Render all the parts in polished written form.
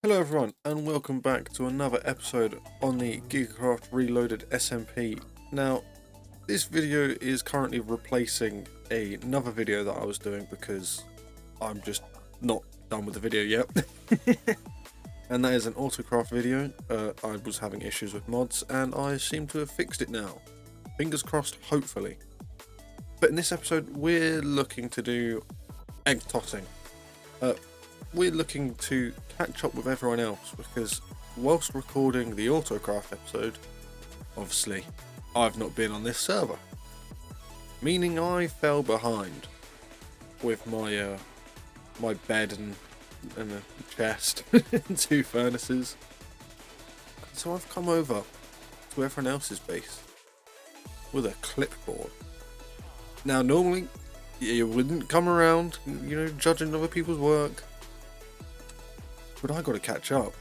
Hello everyone and welcome back to another episode on the Gigacraft Reloaded SMP. Now, this video is currently replacing another video that I was doing because I'm just not done with the video yet. And that is an autocraft video. I was having issues with mods and I seem to have fixed it now. Fingers crossed, hopefully. But in this episode we're looking to do egg tossing. We're looking to catch up with everyone else because whilst recording the autocraft episode, obviously I've not been on this server, meaning I fell behind with my my bed and a chest and 2 furnaces. So I've come over to everyone else's base with a clipboard. Now normally you wouldn't come around, judging other people's work. But I gotta catch up.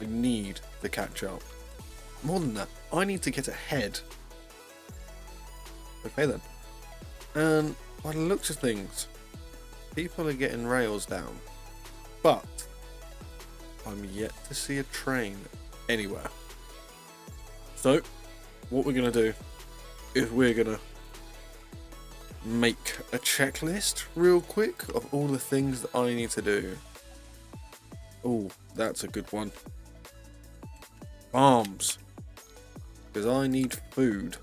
I need to catch up. More than that, I need to get ahead. Okay then. And by the looks of things, people are getting rails down. But I'm yet to see a train anywhere. So, what we're gonna do is we're gonna make a checklist real quick of all the things that I need to do. Oh, that's a good one. Farms. Because I need food.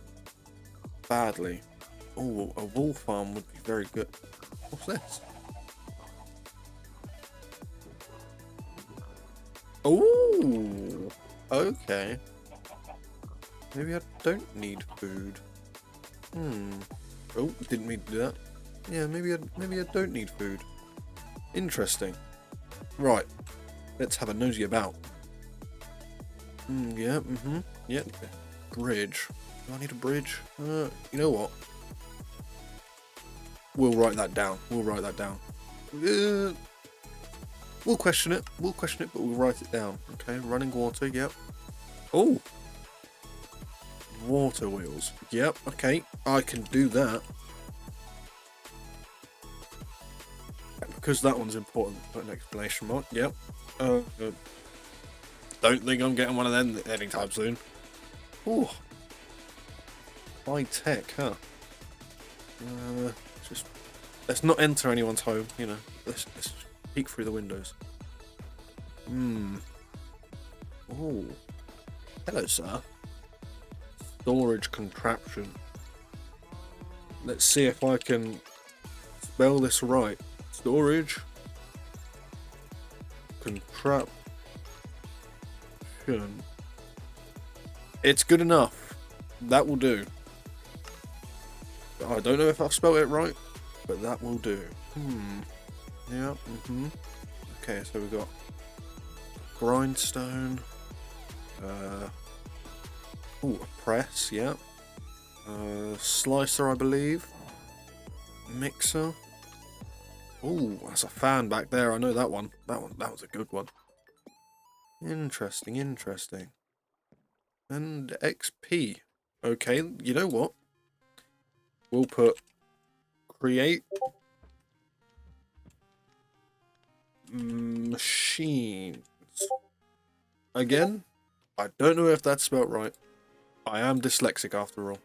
Badly. Oh, a wool farm would be very good. What's this? Oh, okay. Maybe I don't need food. Oh, didn't mean to do that. Yeah, maybe I don't need food. Interesting. Right. Let's have a nosy about. Yeah. Bridge. Do I need a bridge? You know what? We'll write that down. We'll question it, but we'll write it down. Okay, running water, yep. Oh! Water wheels. Yep, okay. I can do that. Because that one's important, put an exclamation mark, yep. Don't think I'm getting one of them anytime soon. Ooh. High tech, huh? Just let's not enter anyone's home, Let's peek through the windows. Oh. Hello, sir. Storage contraption. Let's see if I can spell this right. Storage contraption. It's good enough. That will do. I don't know if I've spelled it right, but that will do. Yeah. Okay, so we've got grindstone. A press. Yeah. Slicer, I believe. Mixer. Oh, that's a fan back there. I know that one. That was a good one. Interesting. And XP. Okay, you know what? We'll put create machines. Again, I don't know if that's spelled right. I am dyslexic after all.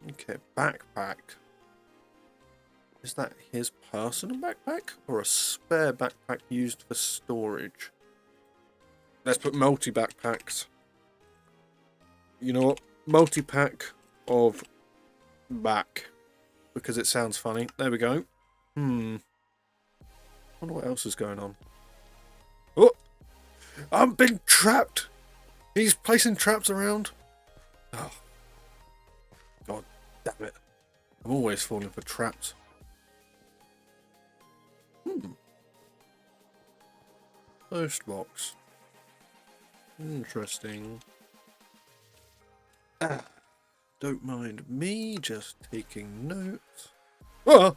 Okay, backpack. Is that his personal backpack or a spare backpack used for storage? Let's put multi-backpacks. You know what? Multi-pack of back. Because it sounds funny. There we go. Wonder what else is going on. Oh! I'm being trapped! He's placing traps around. Oh. God damn it. I'm always falling for traps. Post box. Interesting. Don't mind me just taking notes. Oh!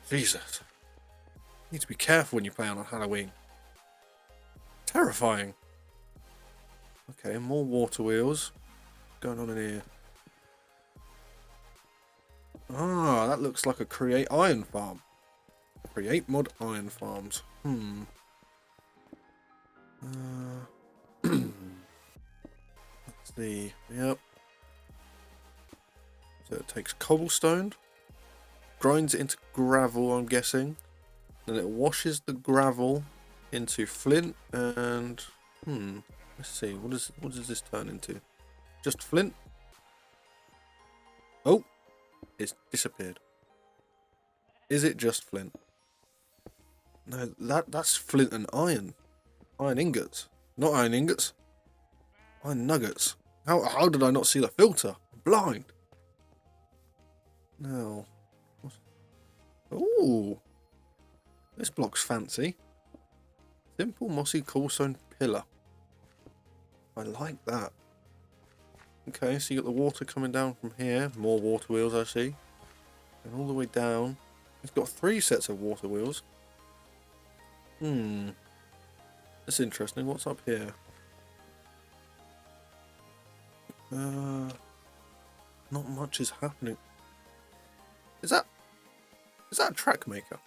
Jesus. You need to be careful when you play on Halloween. Terrifying. Okay, more water wheels. What's going on in here? Ah, that looks like a create iron farm. Create mod iron farms. Let's see. Yep. So it takes cobblestone, grinds it into gravel, I'm guessing. Then it washes the gravel into flint and let's see, what does this turn into? Just flint? Oh, it's disappeared. Is it just flint? No, that's flint and iron. Iron ingots. Not iron ingots. Iron nuggets. How did I not see the filter? I'm blind. No. Ooh. This block's fancy. Simple mossy cobblestone pillar. I like that. Okay, so you got the water coming down from here. More water wheels, I see. And all the way down. It's got 3 sets of water wheels. That's interesting. What's up here? Not much is happening. Is that a track maker?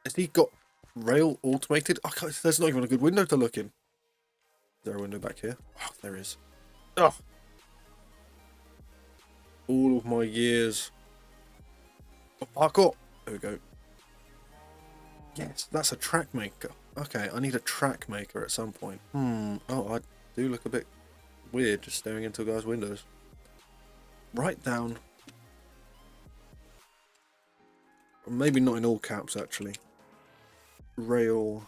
Has he got rail automated? Oh, there's not even a good window to look in. Is there a window back here? Oh, there is. Oh. All of my years of parkour. There we go. Yes, that's a track maker. Okay, I need a track maker at some point. Oh, I do look a bit weird just staring into a guy's windows. Write down. Maybe not in all caps, actually. Rail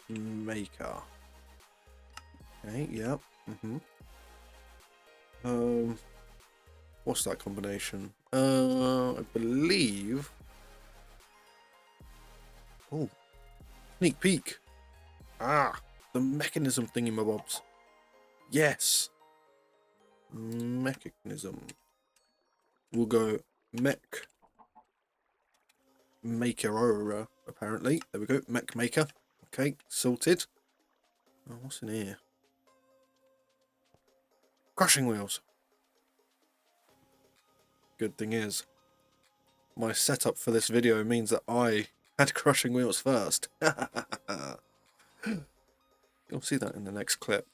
maker. Okay, yep. What's that combination? I believe. Oh, sneak peek. Ah, the mechanism thingy-mabobs. Yes. Mechanism. We'll go mech maker, apparently. There we go, mech maker. Okay, sorted. Oh, what's in here? Crushing wheels. Good thing is, my setup for this video means that I had crushing wheels first. You'll see that in the next clip.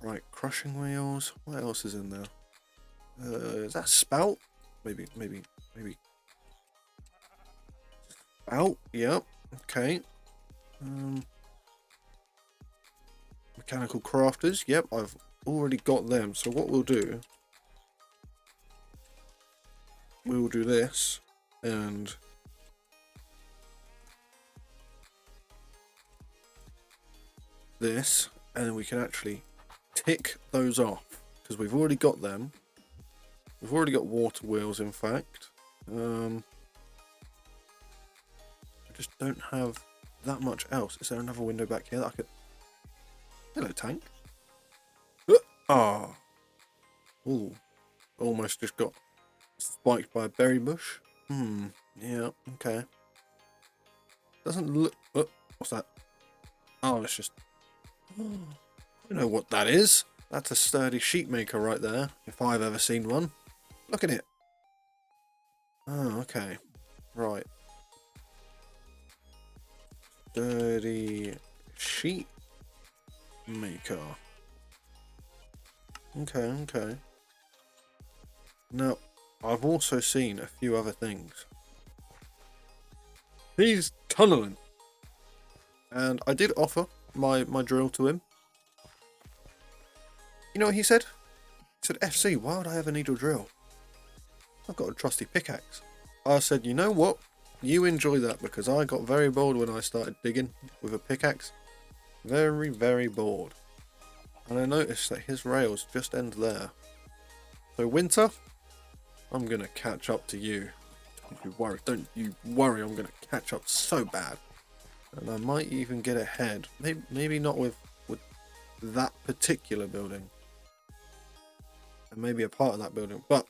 Right, crushing wheels. What else is in there? Is that spout? Maybe. Spout, yep. Okay. Mechanical crafters, yep, I've already got them. So what we'll do, we'll do this, and this, and then we can actually tick those off, because we've already got them. We've already got water wheels, in fact. I just don't have that much else. Is there another window back here that I could... Hello, tank. Ah. Ooh. Almost just got spiked by a berry bush. Yeah, okay. Doesn't look... what's that? Oh, it's just... I don't know what that is. That's a sturdy sheet maker right there, if I've ever seen one. Look at it. Oh, okay. Right. Sturdy sheet maker. Okay. Now, I've also seen a few other things. He's tunneling. And I did offer my drill to him. You know what he said? He said, FC, why would I ever need your drill? I've got a trusty pickaxe. I said, you know what? You enjoy that, because I got very bored when I started digging with a pickaxe. Very, very bored. And I noticed that his rails just end there. So Winter, I'm going to catch up to you. Don't you worry, I'm going to catch up so bad. And I might even get ahead. Maybe not with that particular building. And maybe a part of that building. But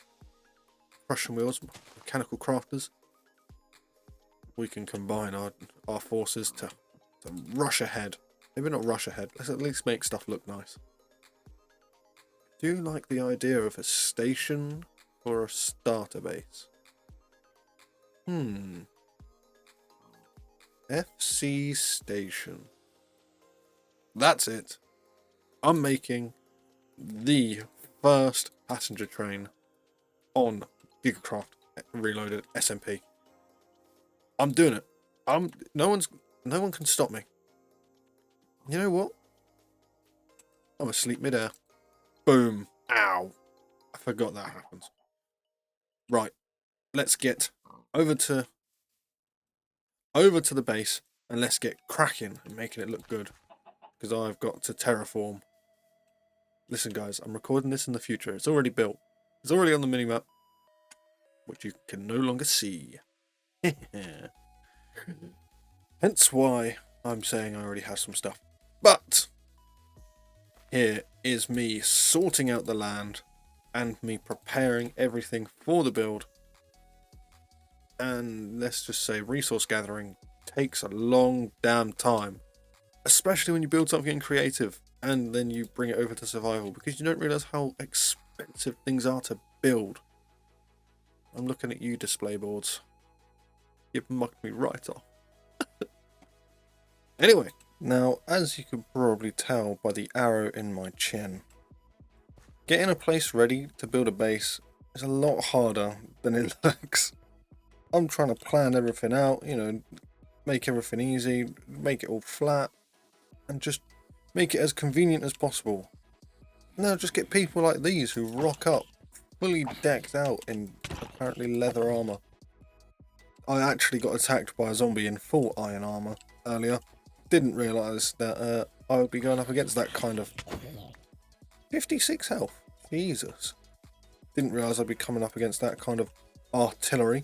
crushing wheels, mechanical crafters. We can combine our forces to rush ahead. Maybe not rush ahead. Let's at least make stuff look nice. Do you like the idea of a station or a starter base? FC Station. That's it. I'm making the first passenger train on GigaCraft Reloaded SMP. I'm doing it. No one can stop me. You know what? I'm asleep midair. Boom. Ow. I forgot that happens. Right. Let's get over to the base and let's get cracking and making it look good. Because I've got to terraform. Listen guys, I'm recording this in the future. It's already built. It's already on the minimap, which you can no longer see. Hence why I'm saying I already have some stuff. But here is me sorting out the land and me preparing everything for the build. And let's just say resource gathering takes a long damn time. Especially when you build something creative and then you bring it over to survival, because you don't realise how expensive things are to build. I'm looking at you, display boards. You've mucked me right off. Anyway, now as you can probably tell by the arrow in my chin, getting a place ready to build a base is a lot harder than it looks. I'm trying to plan everything out, you know, make everything easy, make it all flat, and just make it as convenient as possible. Now just get people like these who rock up, fully decked out in apparently leather armour. I actually got attacked by a zombie in full iron armour earlier. Didn't realise that I would be going up against that kind of 56 health. Jesus. Didn't realise I'd be coming up against that kind of artillery.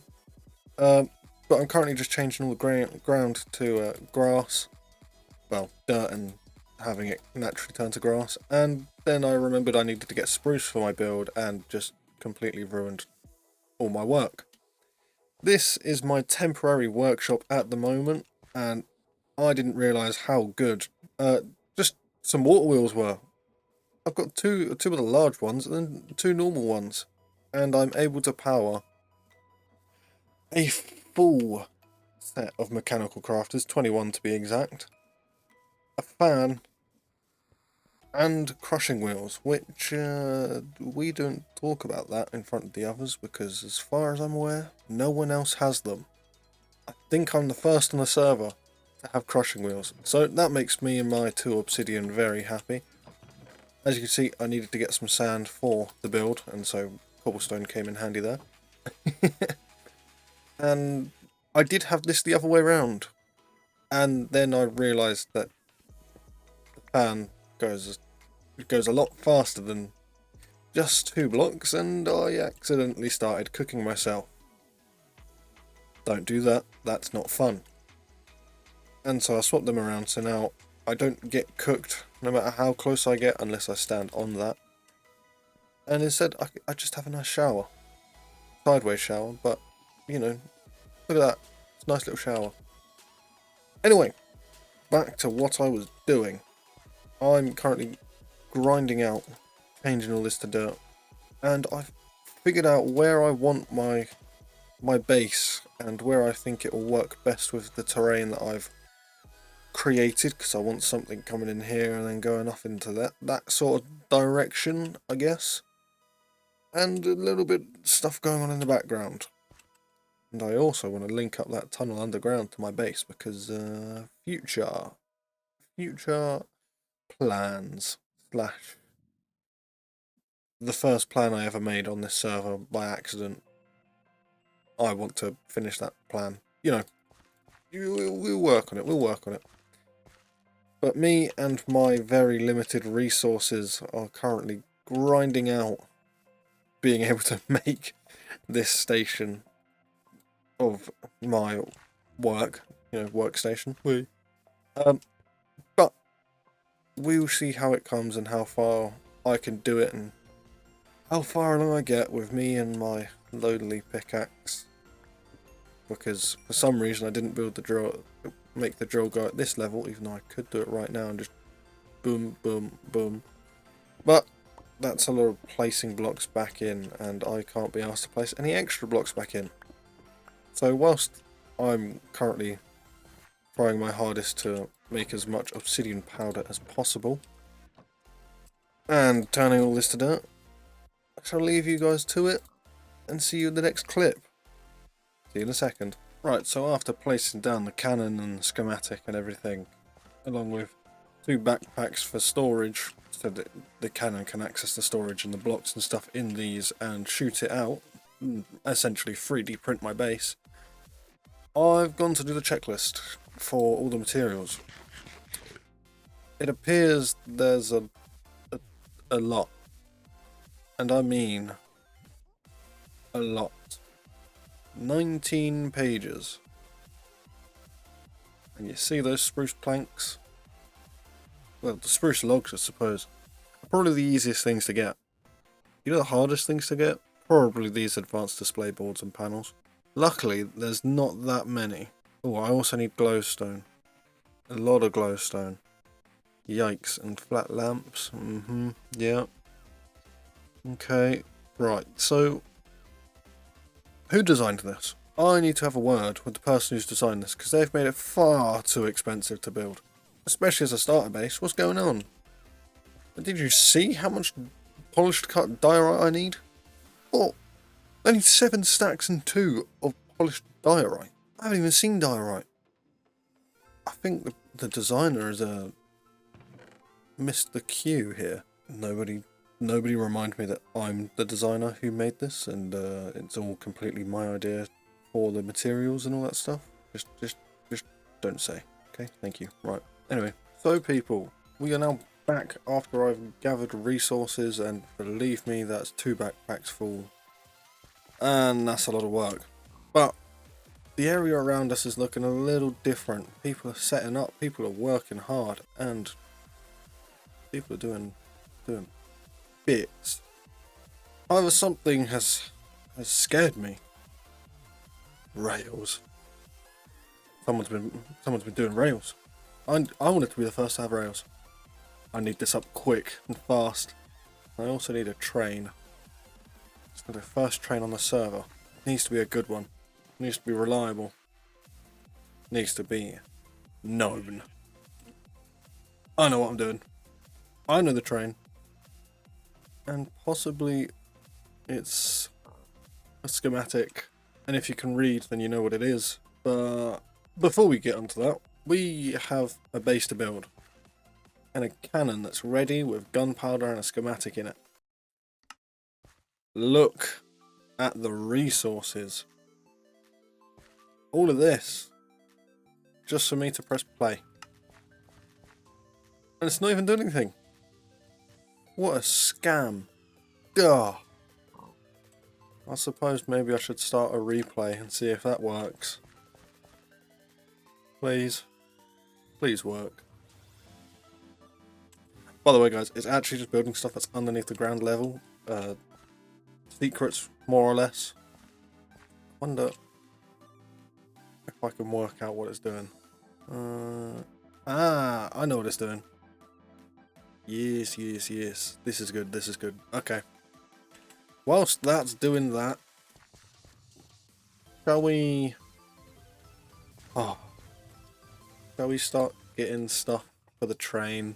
But I'm currently just changing all the ground to grass. Well, dirt, and having it naturally turn to grass. And then I remembered I needed to get spruce for my build and just completely ruined all my work. This is my temporary workshop at the moment, and I didn't realise how good just some water wheels were. I've got two of the large ones and then two normal ones, and I'm able to power a full set of mechanical crafters, 21 to be exact, a fan, and crushing wheels, which we don't talk about that in front of the others because as far as I'm aware, no one else has them. I think I'm the first on the server to have crushing wheels, so that makes me and my 2 obsidian very happy. As you can see, I needed to get some sand for the build, and so cobblestone came in handy there. And I did have this the other way around, and then I realised that the fan goes a lot faster than just 2 blocks, and I accidentally started cooking myself. Don't do that, that's not fun. And so I swapped them around, so now I don't get cooked no matter how close I get unless I stand on that. And instead I just have a nice shower. Sideways shower, but you know, look at that, it's a nice little shower. Anyway, back to what I was doing. I'm currently grinding out, changing all this to dirt, and I've figured out where I want my base and where I think it will work best with the terrain that I've created, because I want something coming in here and then going off into that sort of direction, I guess, and a little bit stuff going on in the background. And I also want to link up that tunnel underground to my base because future plans slash the first plan I ever made on this server by accident. I want to finish that plan. You know, we'll work on it. We'll work on it. But me and my very limited resources are currently grinding out being able to make this station of my work, you know, workstation. But we'll see how it comes and how far I can do it and how far along I get with me and my lowly pickaxe. Because for some reason I didn't make the drill go at this level, even though I could do it right now and just boom, boom, boom. But that's a lot of placing blocks back in, and I can't be asked to place any extra blocks back in. So whilst I'm currently trying my hardest to make as much obsidian powder as possible and turning all this to dirt, I shall leave you guys to it and see you in the next clip. See you in a second. Right, so after placing down the cannon and the schematic and everything, along with 2 backpacks for storage, so that the cannon can access the storage and the blocks and stuff in these and shoot it out, essentially 3D print my base, I've gone to do the checklist for all the materials. It appears there's a lot, and I mean a lot. 19 pages. And you see those spruce planks? Well, the spruce logs, I suppose, are probably the easiest things to get. You know the hardest things to get? Probably these advanced display boards and panels. Luckily, there's not that many. Oh, I also need glowstone. A lot of glowstone. Yikes, and flat lamps. Yeah. Okay, right, so who designed this? I need to have a word with the person who's designed this, because they've made it far too expensive to build. Especially as a starter base. What's going on? Did you see how much polished cut diorite I need? Oh, I need 7 stacks and 2 of polished diorite. I haven't even seen diorite. I think the designer has missed the cue here. Nobody remind me that I'm the designer who made this, and it's all completely my idea for the materials and all that stuff. Just don't say. Okay, thank you. Right. Anyway, so people, we are now back after I've gathered resources, and believe me, that's 2 backpacks full, and that's a lot of work. But the area around us is looking a little different. People are setting up, people are working hard, and people are doing bits. However, something has scared me. Rails. Someone's been doing rails. I wanted to be the first to have rails. I need this up quick and fast. I also need a train. It's the first train on the server. It needs to be a good one. It needs to be reliable. It needs to be known. I know what I'm doing. I know the train. And possibly it's a schematic. And if you can read, then you know what it is. But before we get onto that, we have a base to build. And a cannon that's ready with gunpowder and a schematic in it. Look at the resources. All of this. Just for me to press play. And it's not even doing anything. What a scam. Gah. I suppose maybe I should start a replay and see if that works. Please. Please work. By the way guys, it's actually just building stuff that's underneath the ground level. Secrets, more or less. I wonder if I can work out what it's doing. I know what it's doing. Yes. This is good. Okay. Whilst that's doing that, shall we start getting stuff for the train?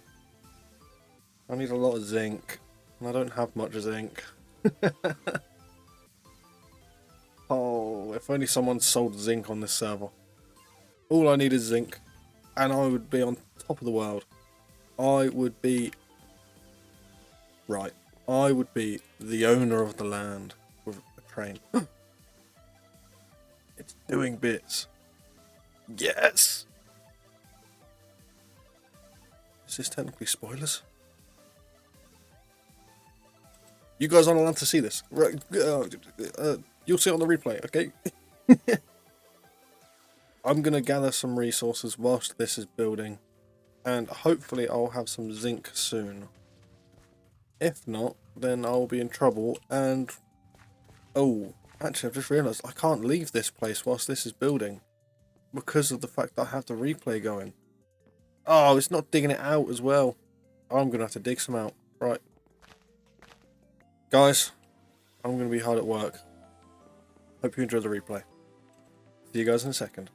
I need a lot of zinc, and I don't have much zinc. Oh, if only someone sold zinc on this server. All I need is zinc, and I would be on top of the world. I would be the owner of the land with a train. It's doing bits. Yes! Is this technically spoilers? You guys aren't allowed to see this. Right, you'll see it on the replay, okay? I'm going to gather some resources whilst this is building. And hopefully I'll have some zinc soon. If not, then I'll be in trouble. And oh, actually I've just realised I can't leave this place whilst this is building. Because of the fact that I have the replay going. Oh, it's not digging it out as well. I'm going to have to dig some out. Right. Guys, I'm going to be hard at work. Hope you enjoy the replay. See you guys in a second.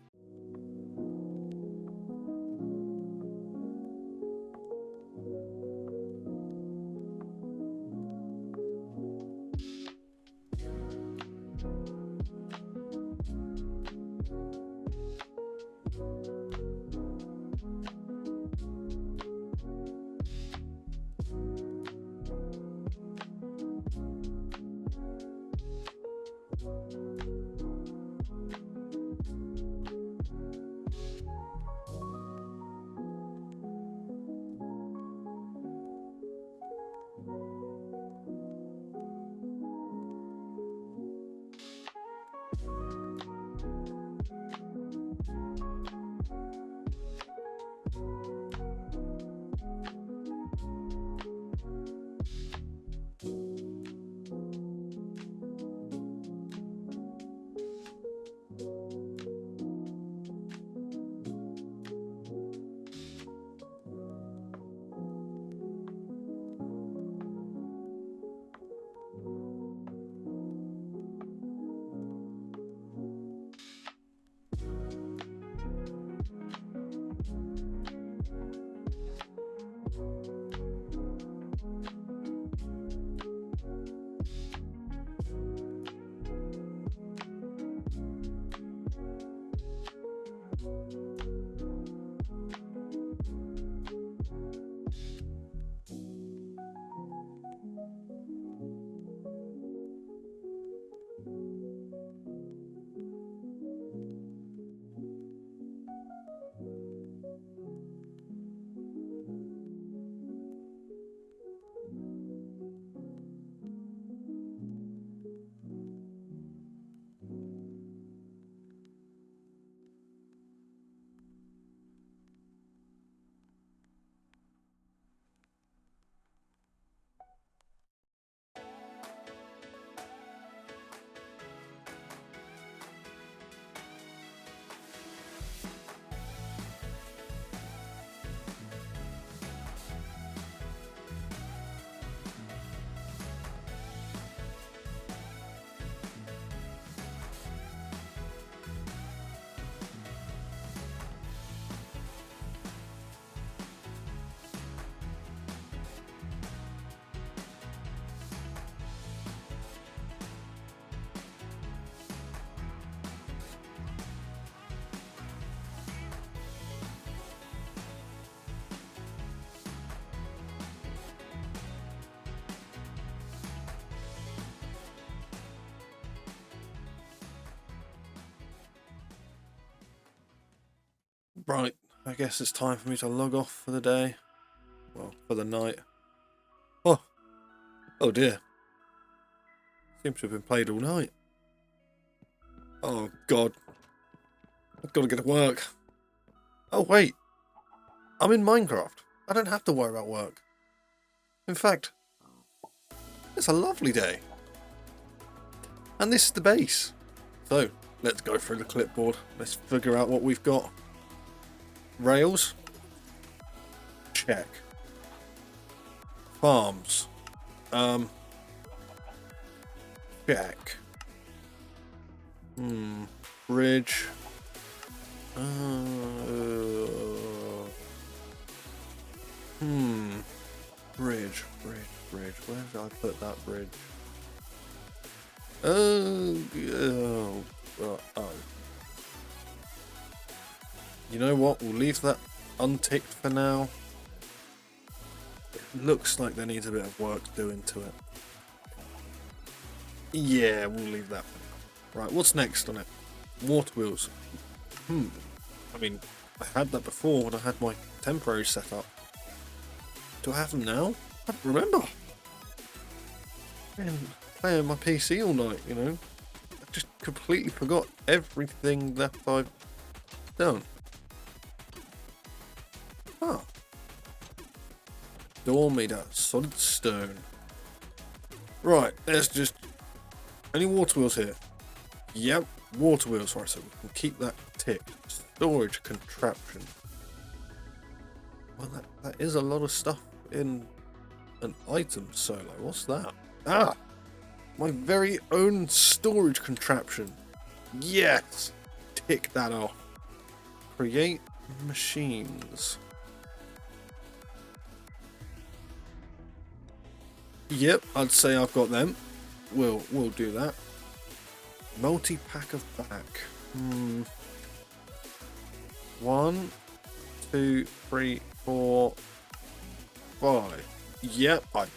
Right, I guess it's time for me to log off for the day. Well, for the night. Oh dear. Seems to have been played all night. Oh god. I've got to get to work. Oh wait. I'm in Minecraft. I don't have to worry about work. In fact, it's a lovely day. And this is the base. So, let's go through the clipboard. Let's figure out what we've got. Rails. Check. Farms. Check. Bridge. Bridge. Where did I put that bridge? Oh. You know what? We'll leave that unticked for now. It looks like there needs a bit of work doing to it. Yeah, we'll leave that for now. Right, what's next on it? Water wheels. I mean, I had that before when I had my temporary setup. Do I have them now? I don't remember. Man, playing on my PC all night, you know. I just completely forgot everything that I've done. Door made out of solid stone. Right, there's just... Any water wheels here? Yep, water wheels. Right, so we can keep that ticked. Storage contraption. Well, that is a lot of stuff in an item solo. What's that? Ah! My very own storage contraption. Yes! tick that off. Create machines. Yep, I'd say I've got them. We'll do that. Multi-pack of back. 1, 2, 3, 4, 5. Yep, I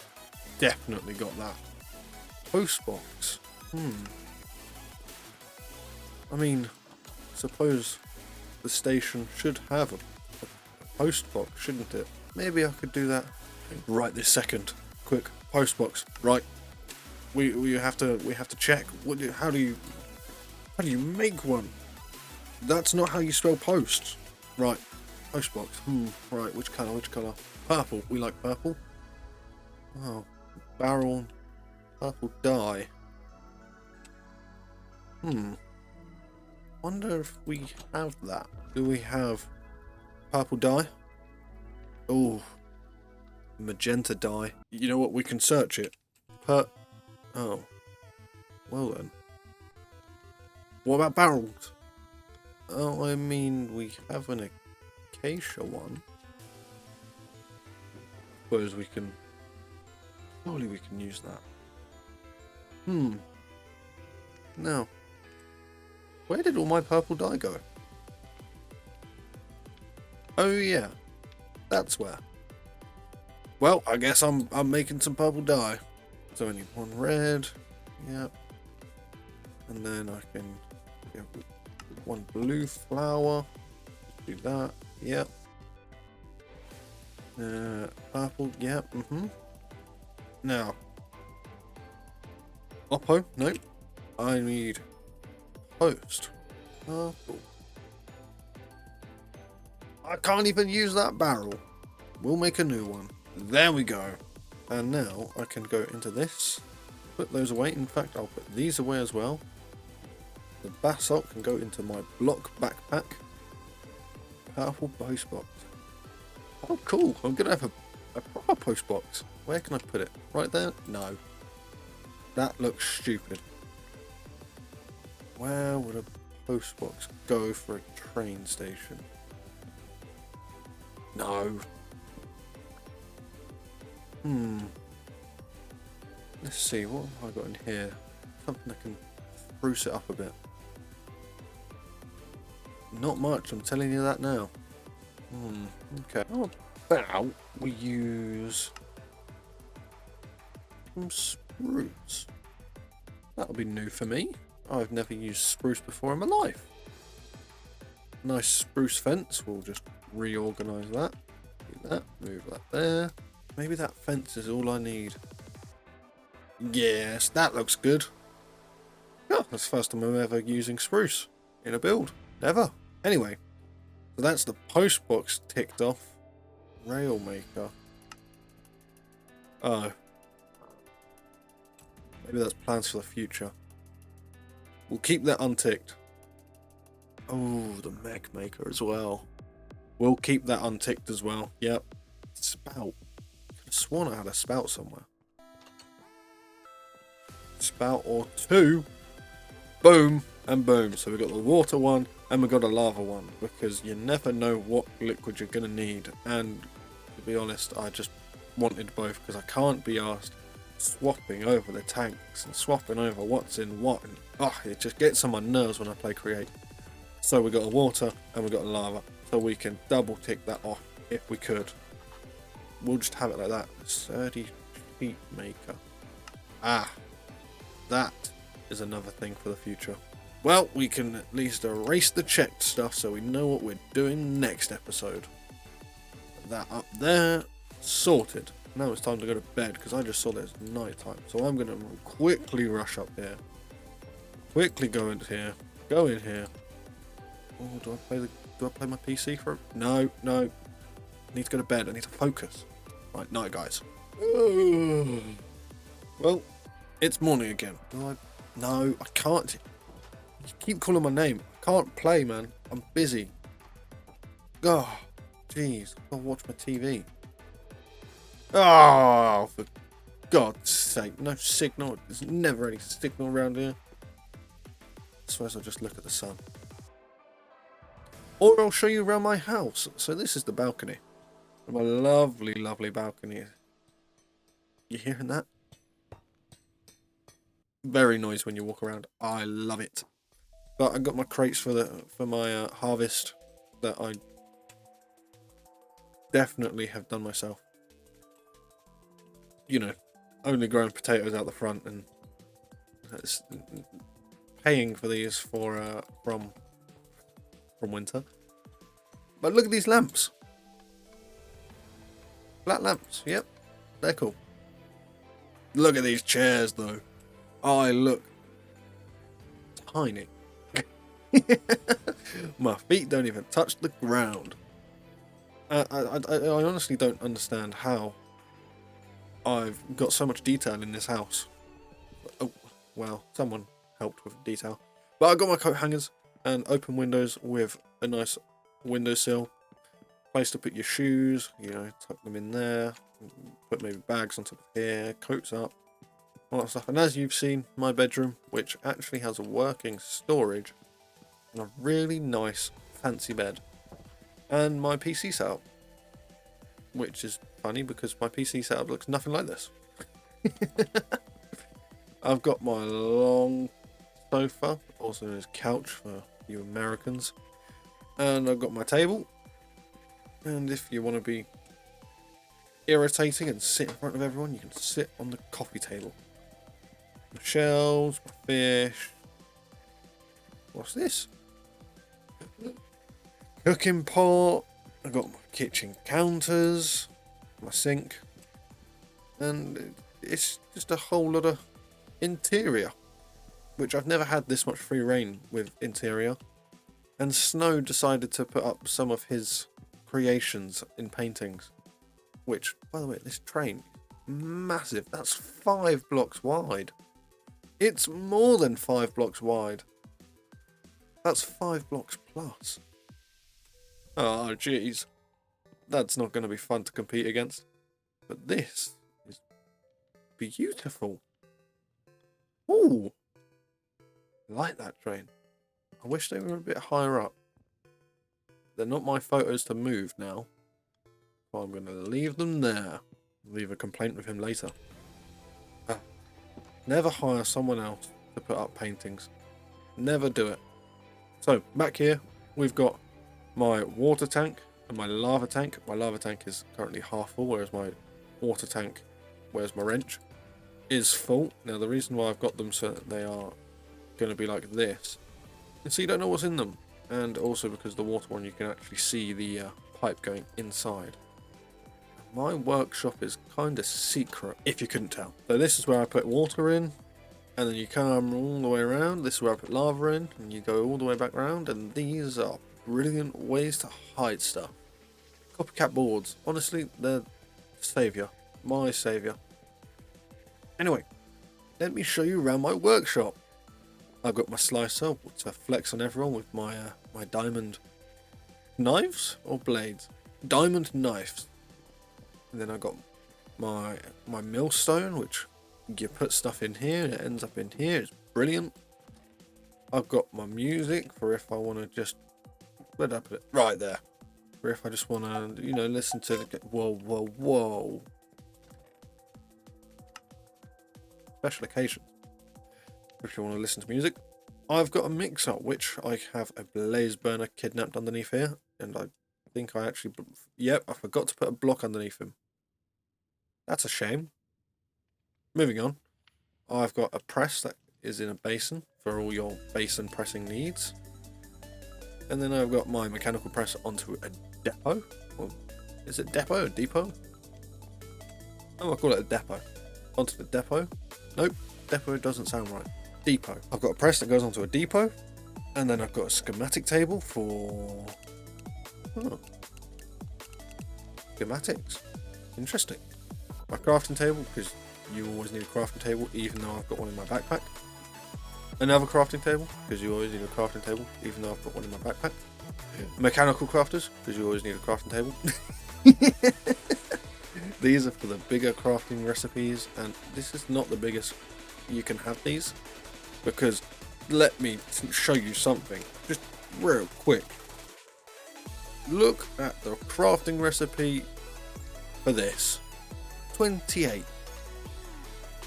definitely got that. Postbox. I mean, suppose the station should have a postbox, shouldn't it? Maybe I could do that right this second. Quick, postbox. Right. We have to check. How do you make one? That's not how you spell post. Right. Postbox. Right. Which colour? Purple. We like purple. Oh, barrel. Purple dye. Wonder if we have that. Do we have purple dye? Oh, magenta dye. You know what? We can search it. Oh, well then. What about barrels? Oh, I mean, we have an acacia one. Suppose we can. Surely we can use that. Now, where did all my purple dye go? Oh yeah, that's where. Well, I guess I'm making some purple dye. So I need one red. Yep. And then I can get one blue flower. Do that. Yep. Purple. Yep. Now, Oppo. Nope. I need post. Purple. I can't even use that barrel. We'll make a new one. There we go. And now I can go into this, put those away. In fact, I'll put these away as well. The basalt can go into my block backpack. Powerful post box. Oh, cool. I'm going to have a proper post box. Where can I put it? Right there? No. That looks stupid. Where would a post box go for a train station? No. Let's see, what have I got in here? Something that can spruce it up a bit. Not much, I'm telling you that now. Okay. How about we use some spruce? That'll be new for me. I've never used spruce before in my life. Nice spruce fence, we'll just reorganise that. Do that, move that there. Maybe that fence is all I need. Yes, that looks good. Oh, that's the first time I'm ever using spruce in a build. Never. Anyway, so that's the post box ticked off. Rail maker. Oh. Maybe that's plans for the future. We'll keep that unticked. Oh, the mech maker as well. We'll keep that unticked as well. Yep. Spout. I could have sworn I had a spout somewhere. Spout or two. Boom and boom. So we've got the water one and we've got a lava one, because you never know what liquid you're going to need. And to be honest, I just wanted both because I can't be asked swapping over the tanks and swapping over what's in what. And, it just gets on my nerves when I play create. So we got a water and we got a lava, so we can double tick that off if we could. We'll just have it like that. Sturdy sheet maker. That is another thing for the future. Well, we can at least erase the checked stuff so we know what we're doing next episode. Put that up there. Sorted. Now it's time to go to bed because I just saw that it's night time. So I'm going to quickly rush up here. Quickly go in here. Go in here. Oh, do I play my PC for it? No. I need to go to bed. I need to focus. Right, night, guys. Well, it's morning again. No, I can't. You keep calling my name. I can't play, man. I'm busy. Oh, jeez. I'll watch my TV. Oh, for God's sake. No signal. There's never any signal around here. I suppose I'll just look at the sun. or I'll show you around my house. So this is the balcony. My lovely, lovely balcony. You hearing that? Very noisy when you walk around. I love it. But I got my crates for my harvest that I definitely have done myself. You know, only growing potatoes out the front and paying for these for from winter. But look at these lamps. Flat lamps. Yep, they're cool. Look at these chairs though. I look tiny. My feet don't even touch the ground. I honestly don't understand how I've got so much detail in this house. Oh, well, someone helped with detail. But I got my coat hangers and open windows with a nice windowsill. Place to put your shoes, you know, tuck them in there. Put maybe bags on top of here, coats up, all that stuff. And as you've seen, my bedroom, which actually has a working storage and a really nice fancy bed. And my PC setup, which is funny because my PC setup looks nothing like this. I've got my long sofa, also known as couch for you Americans. And I've got my table. And if you want to be irritating and sit in front of everyone, you can sit on the coffee table. My shells, my fish. What's this? Cooking pot. I've got my kitchen counters, my sink, and it's just a whole lot of interior, which I've never had this much free reign with interior. And Snow decided to put up some of his creations in paintings, which, by the way, this train, massive. That's 5 blocks wide. It's more than 5 blocks wide. That's 5 blocks plus. Oh, jeez. That's not going to be fun to compete against. But this is beautiful. Ooh. I like that train. I wish they were a bit higher up. They're not my photos to move now. So I'm going to leave them there. Leave a complaint with him later. Never hire someone else to put up paintings. Never do it. So, back here, we've got my water tank and my lava tank. My lava tank is currently half full, whereas my water tank, where's my wrench, is full. Now, the reason why I've got them so that they are going to be like this is so you don't know what's in them. And also because the water one, you can actually see the pipe going inside. My workshop is kind of secret, if you couldn't tell. So this is where I put water in, and then you come all the way around. This is where I put lava in, and you go all the way back around, and these are brilliant ways to hide stuff. Copycat boards, honestly, they're saviour. My saviour. Anyway, let me show you around my workshop. I've got my slicer to flex on everyone with my my diamond knives or blades. Diamond knives. And then I got my millstone, which you put stuff in here and it ends up in here. It's brilliant. I've got my music for if I want to just, where did I put it? Right there. For if I just want to, you know, listen to the, whoa. Special occasions. If you want to listen to music. I've got a mixer, which I have a blaze burner kidnapped underneath here. And I think I actually, yep, I forgot to put a block underneath him. That's a shame. Moving on, I've got a press that is in a basin for all your basin pressing needs. And then I've got my mechanical press onto a depot. Well, is it depot or depot? Oh, I'll call it a depot. Onto the depot. Nope, depot doesn't sound right. Depot. I've got a press that goes onto a depot. And then I've got a schematic table for... Oh. Schematics. Interesting. My crafting table, because you always need a crafting table, even though I've got one in my backpack. Another crafting table, because you always need a crafting table, even though I've got one in my backpack. Mechanical crafters, because you always need a crafting table. These are for the bigger crafting recipes, and this is not the biggest you can have these, because let me show you something, just real quick. look at the crafting recipe for this. 28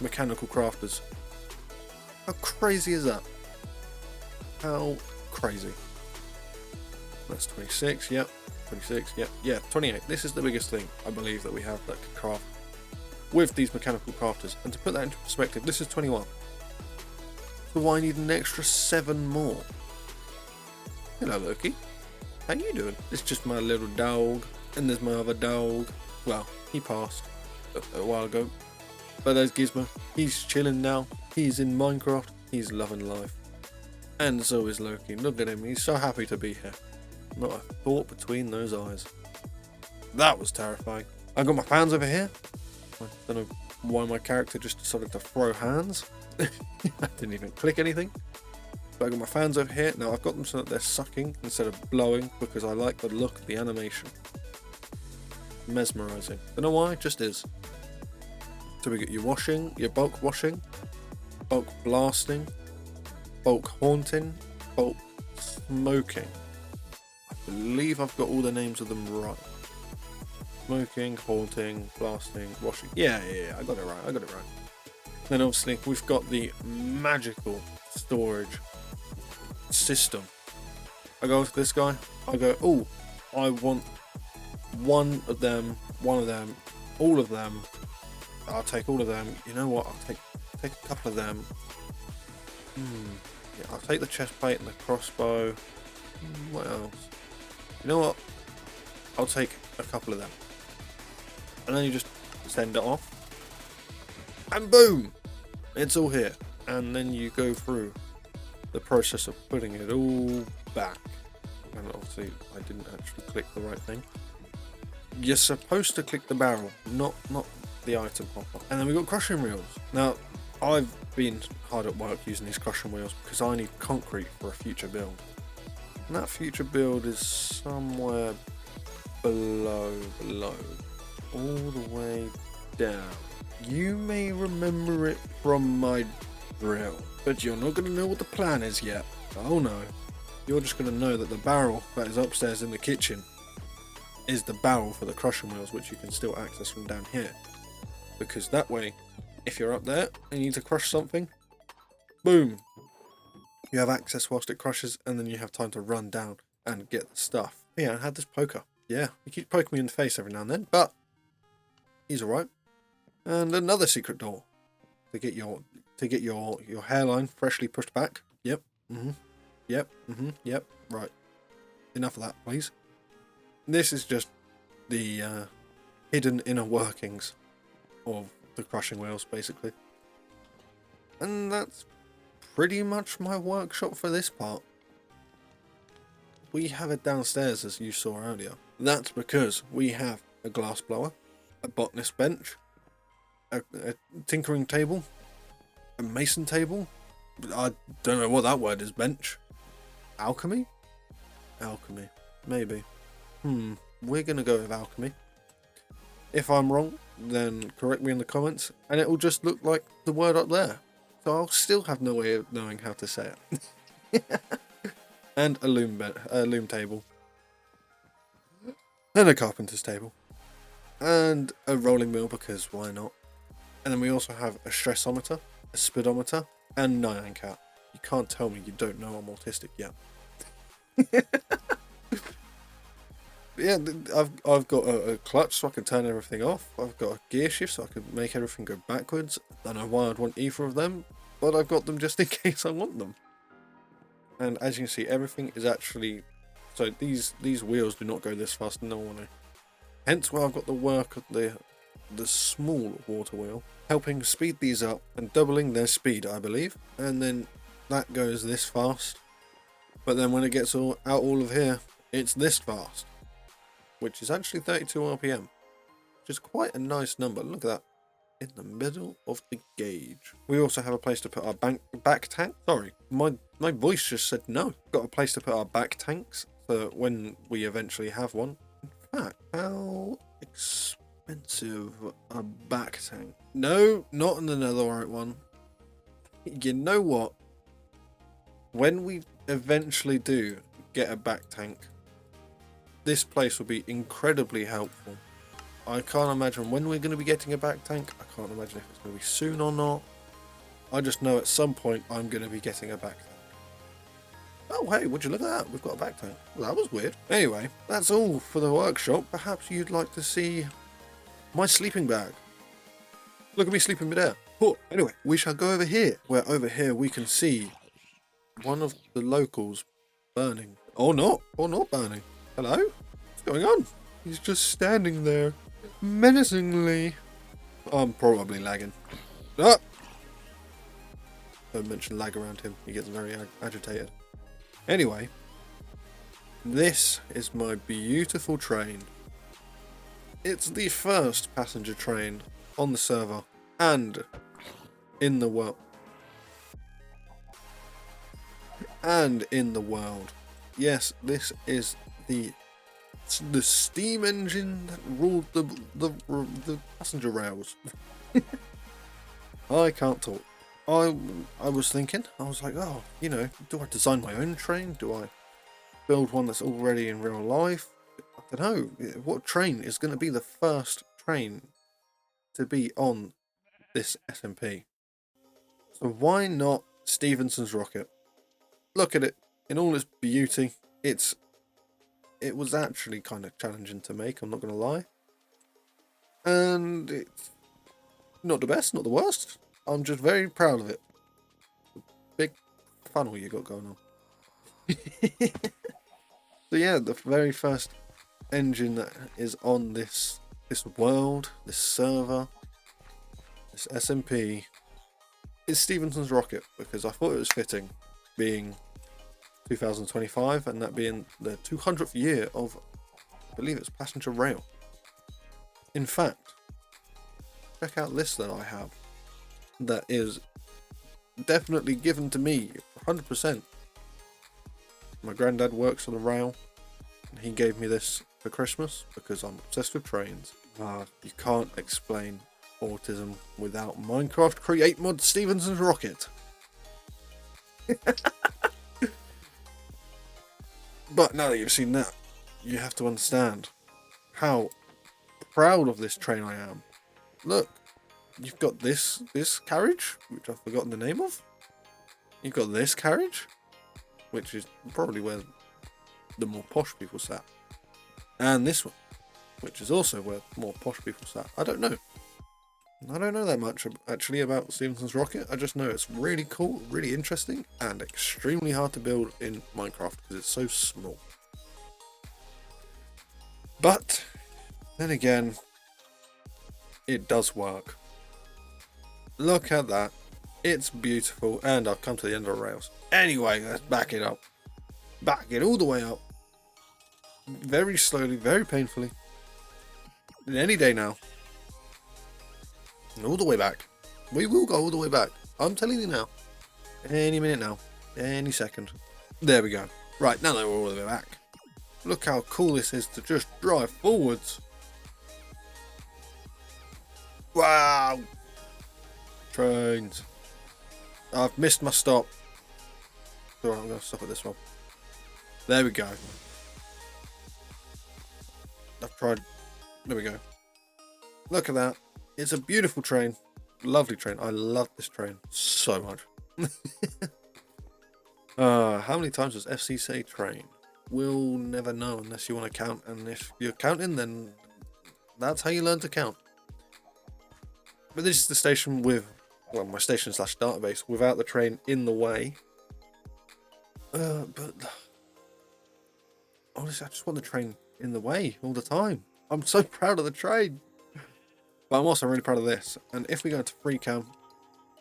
mechanical crafters. How crazy is that? How crazy. That's 26, yep. 26, yep. Yeah, 28. This is the biggest thing, I believe, that we have that can craft with these mechanical crafters. And to put that into perspective, this is 21. So why need an extra 7 more? Hello, Loki. How you doing? It's just my little dog. And there's my other dog. Well, he passed a while ago. But there's Gizmo. He's chilling now. He's in Minecraft. He's loving life. And so is Loki. Look at him. He's so happy to be here. Not a thought between those eyes. That was terrifying. I got my fans over here. I don't know why my character just decided to throw hands. I didn't even click anything. But I got my fans over here. Now I've got them so that they're sucking instead of blowing because I like the look of the animation. Mesmerizing. Don't know why, it just is. So we get your washing, your bulk washing, bulk blasting, bulk haunting, bulk smoking. I believe I've got all the names of them right. Smoking, haunting, blasting, washing. Yeah, I got it right. Then obviously we've got the magical storage system. I go to this guy, I go, oh, I want one of them, all of them. I'll take all of them. You know what? I'll take a couple of them. Yeah, I'll take the chest plate and the crossbow. What else? You know what? I'll take a couple of them. And then you just send it off. And boom! It's all here. And then you go through the process of putting it all back. And obviously I didn't actually click the right thing. You're supposed to click the barrel, not the item hopper. And then we've got crushing wheels. Now, I've been hard at work using these crushing wheels because I need concrete for a future build. And that future build is somewhere below, all the way down. You may remember it from my drill, but you're not going to know what the plan is yet. Oh no, you're just going to know that the barrel that is upstairs in the kitchen is the barrel for the crushing wheels, which you can still access from down here. Because that way, if you're up there and you need to crush something, boom, you have access whilst it crushes, and then you have time to run down and get the stuff. Yeah, I had this poker. Yeah, he keeps poking me in the face every now and then, but he's alright. And another secret door to get your hairline freshly pushed back. Yep. Yep. Right. Enough of that, please. This is just the hidden inner workings of the crushing wheels, basically. And that's pretty much my workshop for this part. We have it downstairs, as you saw earlier. That's because we have a glass blower, a botanist bench, a tinkering table, a mason table. I don't know what that word is. Bench. Alchemy? Alchemy. Maybe. We're gonna go with alchemy. If I'm wrong, then correct me in the comments, and it will just look like the word up there. So I'll still have no way of knowing how to say it. And a loom table. And a carpenter's table. And a rolling mill, because why not? And then we also have a stressometer, a speedometer, and Nyan Cat. You can't tell me you don't know I'm autistic yet. Yeah, I've got a clutch so I can turn everything off. I've got a gear shift so I can make everything go backwards. I don't know why I'd want either of them, but I've got them just in case I want them. And as you can see, everything is actually... So these wheels do not go this fast normally. Hence why I've got the work of the small water wheel, helping speed these up and doubling their speed, I believe. And then that goes this fast. But then when it gets all of here, it's this fast. Which is actually 32 RPM, which is quite a nice number. Look at that, in the middle of the gauge. We also have a place to put our back tank. Sorry, my voice just said no. Got a place to put our back tanks for when we eventually have one. In fact, how expensive a back tank? No, not in the netherite one. You know what? When we eventually do get a back tank, this place will be incredibly helpful. I can't imagine when we're going to be getting a back tank. I can't imagine if it's going to be soon or not. I just know at some point I'm going to be getting a back tank. Oh hey, would you look at that? We've got a back tank. Well, that was weird. Anyway, that's all for the workshop. Perhaps you'd like to see my sleeping bag. Look at me sleeping midair. Oh, anyway, we shall go over here, where over here we can see one of the locals burning. Or not burning. Hello? What's going on? He's just standing there, menacingly. I'm probably lagging. Ah! Don't mention lag around him, he gets very agitated. Anyway, this is my beautiful train. It's the first passenger train on the server and in the world. Yes, this is the steam engine that ruled the passenger rails. I can't talk. I was thinking, I was like, oh, you know, do I design my own train? Do I build one that's already in real life? I don't know. What train is going to be the first train to be on this SMP? So why not Stevenson's rocket? Look at it in all its beauty. It was actually kind of challenging to make, I'm not going to lie. And it's not the best, not the worst. I'm just very proud of it. Big funnel you got going on. So yeah, the very first engine that is on this world, this server, this SMP, is Stevenson's rocket, because I thought it was fitting, being 2025 and that being the 200th year of, I believe it's passenger rail. In fact, check out this that I have that is definitely given to me 100%. My granddad works on the rail and he gave me this for Christmas because I'm obsessed with trains. You can't explain autism without Minecraft Create Mod Stevenson's rocket. But now that you've seen that, you have to understand how proud of this train I am. Look, you've got this carriage, which I've forgotten the name of. You've got this carriage, which is probably where the more posh people sat. And this one, which is also where more posh people sat. I don't know that much actually about Stevenson's rocket. I just know it's really cool, really interesting, and extremely hard to build in Minecraft because it's so small. But then again, it does work. Look at that. It's beautiful, and I've come to the end of the rails. Anyway, let's back it up. Back it all the way up. Very slowly, very painfully. And any day now. And all the way back. We will go all the way back. I'm telling you now. Any minute now. Any second. There we go. Right, now that we're all the way back. Look how cool this is to just drive forwards. Wow. Trains. I've missed my stop. Alright, I'm going to stop at this one. There we go. I've tried. There we go. Look at that. It's a beautiful train. Lovely train. I love this train so much. How many times does FC say train? We'll never know unless you want to count. And if you're counting, then that's how you learn to count. But this is the station with, well, my station / database without the train in the way. But honestly, I just want the train in the way all the time. I'm so proud of the train. But I'm also really proud of this. And if we go into free cam,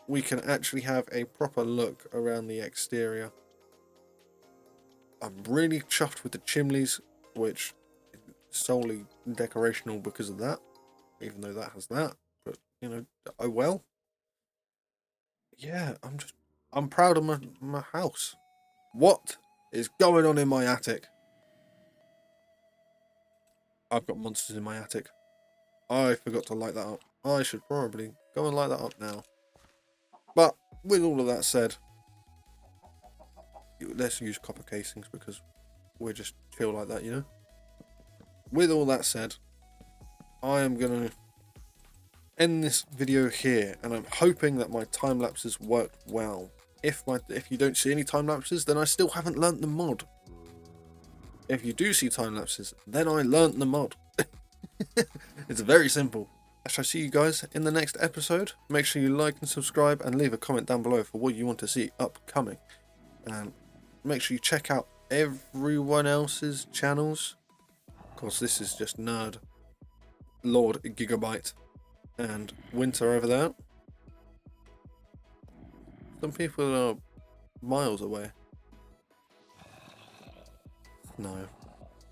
we can actually have a proper look around the exterior. I'm really chuffed with the chimneys, which is solely decorational because of that. Even though that has that. But, you know, oh well. Yeah, I'm proud of my house. What is going on in my attic? I've got monsters in my attic. I forgot to light that up. I should probably go and light that up now. But with all of that said, let's use copper casings because we're just chill like that, you know? with all that said, I am going to end this video here, and I'm hoping that my time lapses work well. If you don't see any time lapses, then I still haven't learnt the mod. If you do see time lapses, then I learnt the mod. It's very simple. I shall see you guys in the next episode. Make sure you like and subscribe and leave a comment down below for what you want to see upcoming. And make sure you check out everyone else's channels. Of course, this is just Nerd, Lord Gigabyte, and Winter over there. Some people are miles away.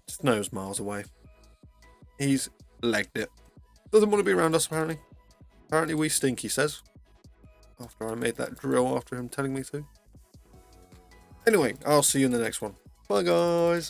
Snow's miles away. He's legged it. Doesn't want to be around us, apparently. Apparently we stink, he says. After I made that drill after him telling me to. Anyway, I'll see you in the next one. Bye, guys.